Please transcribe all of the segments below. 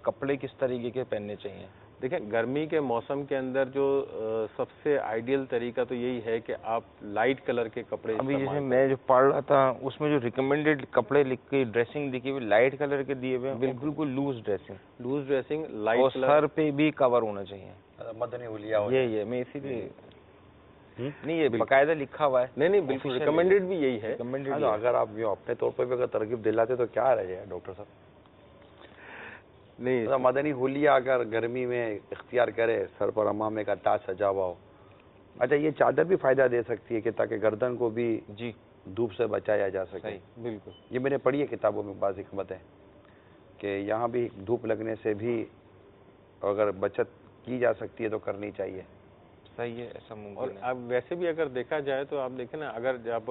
कपड़े किस तरीके के पहनने चाहिए? देखिए, गर्मी के मौसम के अंदर जो सबसे आइडियल तरीका तो यही है कि आप लाइट कलर के कपड़े अभी जैसे इस्तेमाल मैं जो पढ़ रहा था उसमें जो रिकमेंडेड कपड़े लिख के ड्रेसिंग दिखी हुई लाइट कलर के दिए हुए हैं, बिल्कुल लूज ड्रेसिंग लाइट और कलर, सर पे भी कवर होना चाहिए। मदनी हुलिया हो ये मैं इसीलिए नहीं, ये बकायदा लिखा हुआ है। नहीं बिल्कुल रिकमेंडेड भी यही है। रिकमेंडेड तो अगर आप जो अपने तौर पर भी अगर तरकीब दिलाते तो क्या रह जाए डॉक्टर साहब? नहीं, मदनी हुलिया अगर गर्मी में इख्तियार करे, सर पर अमामे का ताज सजा हुआ हो। अच्छा, ये चादर भी फायदा दे सकती है कि ताकि गर्दन को भी जी धूप से बचाया जा सके। बिल्कुल। ये मैंने पढ़ी है किताबों में बाज़ हिकमत है कि यहाँ भी धूप लगने से भी अगर बचत की जा सकती है तो करनी चाहिए। सही है, ऐसा मुमकिन और है। अब वैसे भी अगर देखा जाए तो आप देखें ना, अगर जब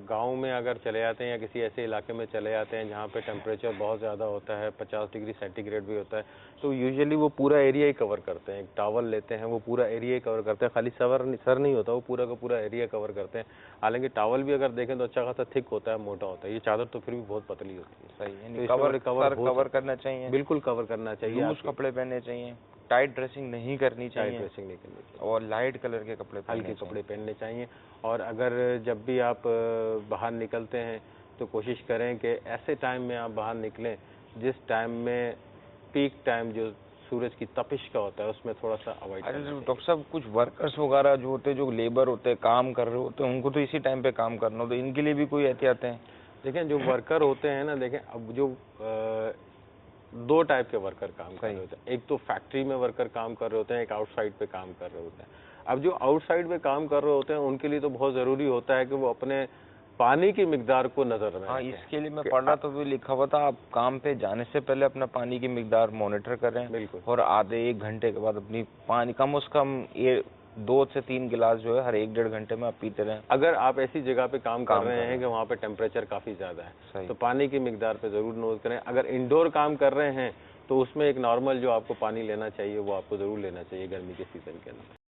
गांव में अगर चले जाते हैं या किसी ऐसे इलाके में चले जाते हैं जहाँ पे टेम्परेचर बहुत ज़्यादा होता है, 50 डिग्री सेंटीग्रेड भी होता है, तो यूजुअली वो पूरा एरिया ही कवर करते हैं। एक टॉवल लेते हैं, वो पूरा एरिया ही कवर करते हैं, खाली सर नहीं होता, वो पूरा का पूरा एरिया कवर करते हैं। हालांकि टॉवल भी अगर देखें तो अच्छा खासा थिक होता है, मोटा होता है। ये चादर तो फिर भी बहुत पतली होती है। सही है, तो कवर करना चाहिए, बिल्कुल कवर करना चाहिए। लूज कपड़े पहनने चाहिए, टाइट ड्रेसिंग नहीं करनी चाहिए, टाइट ड्रेसिंग नहीं करनी चाहिए, और लाइट कलर के कपड़े हल्के कपड़े पहनने चाहिए। और अगर जब भी आप बाहर निकलते हैं तो कोशिश करें कि ऐसे टाइम में आप बाहर निकलें जिस टाइम में पीक टाइम जो सूरज की तपिश का होता है उसमें थोड़ा सा अवॉइड करना चाहिए। डॉक्टर साहब, कुछ वर्कर्स वगैरह जो होते हैं, जो लेबर होते हैं, काम कर रहे होते हैं, उनको तो इसी टाइम पे काम करना होता है, इनके लिए भी कोई एहतियात है? देखें, जो वर्कर होते हैं ना, देखें अब जो दो टाइप के वर्कर काम कर रहे होते हैं। एक तो फैक्ट्री में वर्कर काम कर रहे होते हैं, एक आउटसाइड पे काम कर रहे होते हैं। अब जो आउटसाइड पे काम कर रहे होते हैं उनके लिए तो बहुत ज़रूरी होता है कि वो अपने पानी की मिकदार को नज़र में रखें। इसके लिए मैं पढ़ रहा था तो लिखा हुआ था, आप काम पे जाने से पहले अपना पानी की मिकदार मॉनिटर करें। बिल्कुल। और आधे 1 घंटे के बाद अपनी पानी कम से कम 2 से 3 गिलास जो है हर 1-1.5 घंटे में आप पीते रहें। अगर आप ऐसी जगह पे काम कर रहे हैं कि वहाँ पे टेम्परेचर काफ़ी ज़्यादा है तो पानी की मिकदार पे ज़रूर नोट करें। अगर इंडोर काम कर रहे हैं तो उसमें एक नॉर्मल जो आपको पानी लेना चाहिए वो आपको ज़रूर लेना चाहिए गर्मी के सीज़न के अंदर।